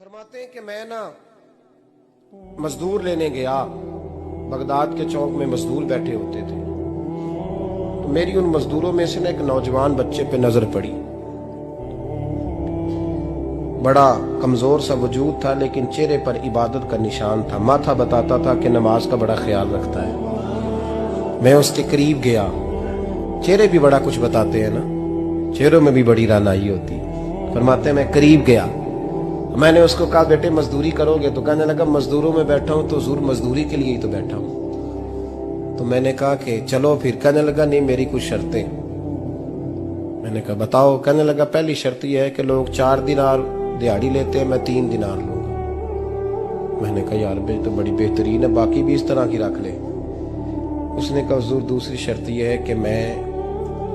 فرماتے ہیں کہ میں نا مزدور لینے گیا، بغداد کے چوک میں مزدور بیٹھے ہوتے تھے، تو میری ان مزدوروں میں سے نا ایک نوجوان بچے پہ نظر پڑی۔ بڑا کمزور سا وجود تھا لیکن چہرے پر عبادت کا نشان تھا، ماتھا بتاتا تھا کہ نماز کا بڑا خیال رکھتا ہے۔ میں اس کے قریب گیا، چہرے بھی بڑا کچھ بتاتے ہیں نا، چہروں میں بھی بڑی رانائی ہوتی ہے۔ فرماتے ہیں میں قریب گیا، میں نے اس کو کہا بیٹے مزدوری کرو گے؟ تو کہنے لگا مزدوروں میں بیٹھا ہوں تو حضور مزدوری کے لیے ہی تو بیٹھا ہوں۔ تو میں نے کہا کہ چلو پھر۔ کہنے لگا نہیں میری کچھ شرطیں۔ میں نے کہا بتاؤ؟ کہنے لگا پہلی شرط یہ ہے کہ لوگ 4 دینار دیہاڑی لیتے ہیں، میں 3 دینار لوں گا۔ میں نے کہا یار بھائی تو بڑی بہترین ہے، باقی بھی اس طرح کی رکھ لے۔ اس نے کہا حضور دوسری شرط یہ ہے کہ میں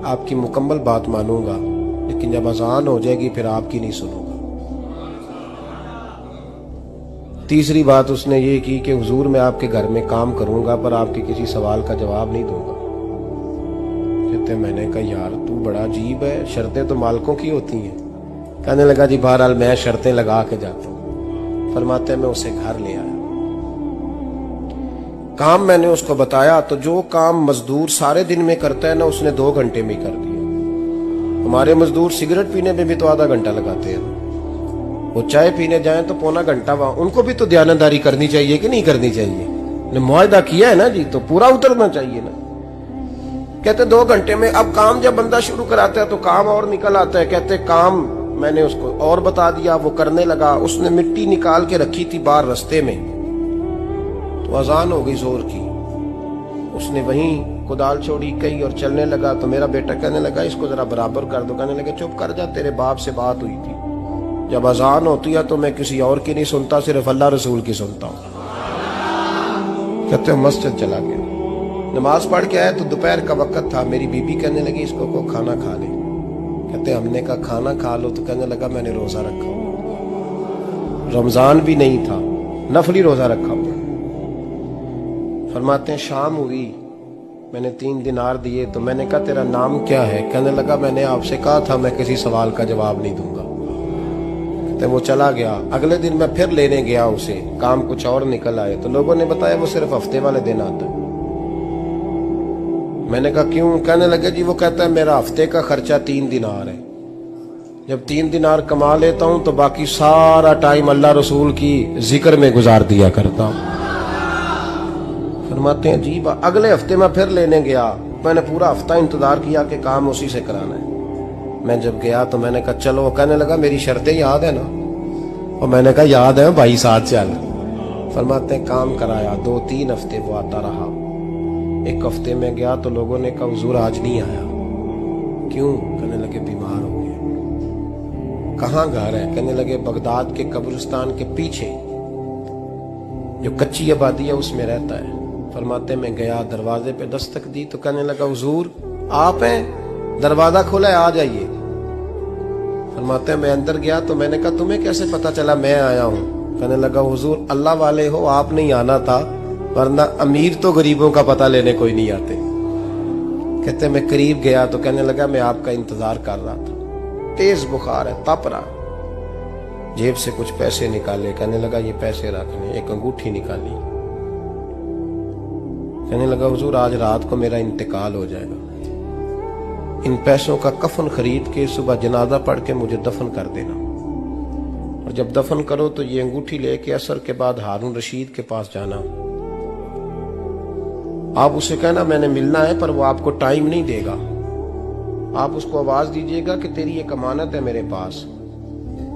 آپ کی مکمل بات مانوں گا لیکن جب اذان ہو جائے گی پھر آپ کی نہیں سنوں گا۔ تیسری بات اس نے یہ کی کہ حضور میں آپ کے گھر میں کام کروں گا پر آپ کے کسی سوال کا جواب نہیں دوں گا۔ کہتے میں نے کہا یار تو بڑا عجیب ہے، شرطیں تو مالکوں کی ہوتی ہیں۔ کہنے لگا جی بہرحال میں شرطیں لگا کے جاتا ہوں۔ فرماتے ہیں میں اسے گھر لے آیا، کام میں نے اس کو بتایا تو جو کام مزدور سارے دن میں کرتا ہے نا اس نے 2 گھنٹے میں کر دیا۔ ہمارے مزدور سگریٹ پینے میں بھی تو آدھا گھنٹہ لگاتے ہیں، وہ چائے پینے جائیں تو پونا گھنٹہ وہاں۔ ان کو بھی تو دیانتداری کرنی چاہیے کہ نہیں کرنی چاہیے؟ نے معاہدہ کیا ہے نا جی تو پورا اترنا چاہیے نا۔ کہتے 2 گھنٹے میں۔ اب کام جب بندہ شروع کراتا ہے تو کام اور نکل آتا ہے۔ کہتے کام میں نے اس کو اور بتا دیا، وہ کرنے لگا۔ اس نے مٹی نکال کے رکھی تھی باہر رستے میں، تو اذان ہو گئی زور کی، اس نے وہیں کدال چھوڑی کئی اور چلنے لگا۔ تو میرا بیٹا کہنے لگا اس کو ذرا برابر کر دو۔ کہنے لگا چپ کر جا، تیرے باپ سے بات ہوئی تھی، جب اذان ہوتی ہے تو میں کسی اور کی نہیں سنتا، صرف اللہ رسول کی سنتا ہوں۔ کہتے ہیں مسجد چلا گیا، نماز پڑھ کے آیا تو دوپہر کا وقت تھا۔ میری بی بی کہنے لگی اس کو کھانا کھا لے۔ کہتے ہم نے کہا کھانا کھا لو، تو کہنے لگا میں نے روزہ رکھا ہوا، رمضان بھی نہیں تھا، نفلی روزہ رکھا ہوا۔ فرماتے ہیں شام ہوئی، میں نے 3 دینار دیے تو میں نے کہا تیرا نام کیا ہے؟ کہنے لگا میں نے آپ سے کہا تھا میں کسی سوال کا جواب نہیں دوں گا۔ کہتے وہ چلا گیا۔ اگلے دن میں پھر لینے گیا اسے، کام کچھ اور نکل آئے تو لوگوں نے بتایا وہ صرف ہفتے والے دن آتا ہے۔ میں نے کہا کیوں؟ کہنے لگے جی وہ کہتا ہے میرا ہفتے کا خرچہ 3 دینار ہے، جب 3 دینار کما لیتا ہوں تو باقی سارا ٹائم اللہ رسول کی ذکر میں گزار دیا کرتا ہوں۔ فرماتے ہیں جی اگلے ہفتے میں پھر لینے گیا، میں نے پورا ہفتہ انتظار کیا کہ کام اسی سے کرانا ہے۔ میں جب گیا تو میں نے کہا چلو، کہنے لگا میری شرطیں یاد ہے نا؟ اور میں نے کہا یاد ہے بھائی ساتھ چل۔ فرماتے ہیں کام کرایا، 2-3 ہفتے وہ آتا رہا۔ ایک ہفتے میں گیا تو لوگوں نے کہا حضور آج نہیں آیا، کیوں؟ کہنے لگے بیمار ہو گئے۔ کہاں گھر ہے؟ کہنے لگے بغداد کے قبرستان کے پیچھے جو کچی آبادی ہے اس میں رہتا ہے۔ فرماتے میں گیا، دروازے پہ دستک دی تو کہنے لگا حضور آپ ہیں؟ دروازہ کھولا ہے، آ جائیے۔ فرماتے ہیں میں اندر گیا تو میں نے کہا تمہیں کیسے پتا چلا میں آیا ہوں؟ کہنے لگا حضور اللہ والے ہو، آپ نہیں آنا تھا، ورنہ امیر تو غریبوں کا پتہ لینے کوئی نہیں آتے۔ کہتے میں قریب گیا تو کہنے لگا میں آپ کا انتظار کر رہا تھا، تیز بخار ہے، تپ رہا۔ جیب سے کچھ پیسے نکالے، کہنے لگا یہ پیسے رکھ لیں۔ ایک انگوٹھی نکالی، کہنے لگا حضور آج رات کو میرا انتقال ہو جائے گا، ان پیسوں کا کفن خرید کے صبح جنازہ پڑھ کے مجھے دفن کر دینا، اور جب دفن کرو تو یہ انگوٹھی لے کے عصر کے بعد ہارون رشید کے پاس جانا، آپ اسے کہنا میں نے ملنا ہے پر وہ آپ کو ٹائم نہیں دے گا، آپ اس کو آواز دیجئے گا کہ تیری ایک امانت ہے میرے پاس،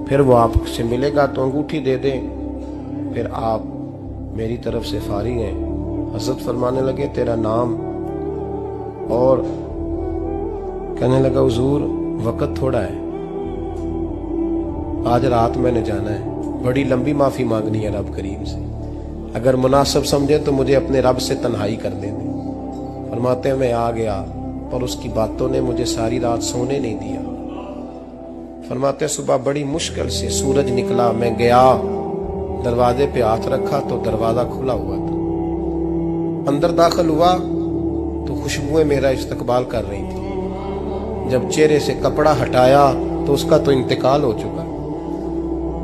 پھر وہ آپ سے ملے گا تو انگوٹھی دے دیں، پھر آپ میری طرف سے فارغ ہیں۔ حضرت فرمانے لگے تیرا نام؟ اور کہنے لگا حضور وقت تھوڑا ہے، آج رات میں نے جانا ہے، بڑی لمبی معافی مانگنی ہے رب کریم سے، اگر مناسب سمجھے تو مجھے اپنے رب سے تنہائی کر دیں۔ فرماتے ہیں میں آ گیا اور اس کی باتوں نے مجھے ساری رات سونے نہیں دیا۔ فرماتے ہیں صبح بڑی مشکل سے سورج نکلا، میں گیا دروازے پہ ہاتھ رکھا تو دروازہ کھلا ہوا تھا، اندر داخل ہوا تو خوشبوئیں میرا استقبال کر رہی تھی، جب چہرے سے کپڑا ہٹایا تو اس کا تو انتقال ہو چکا۔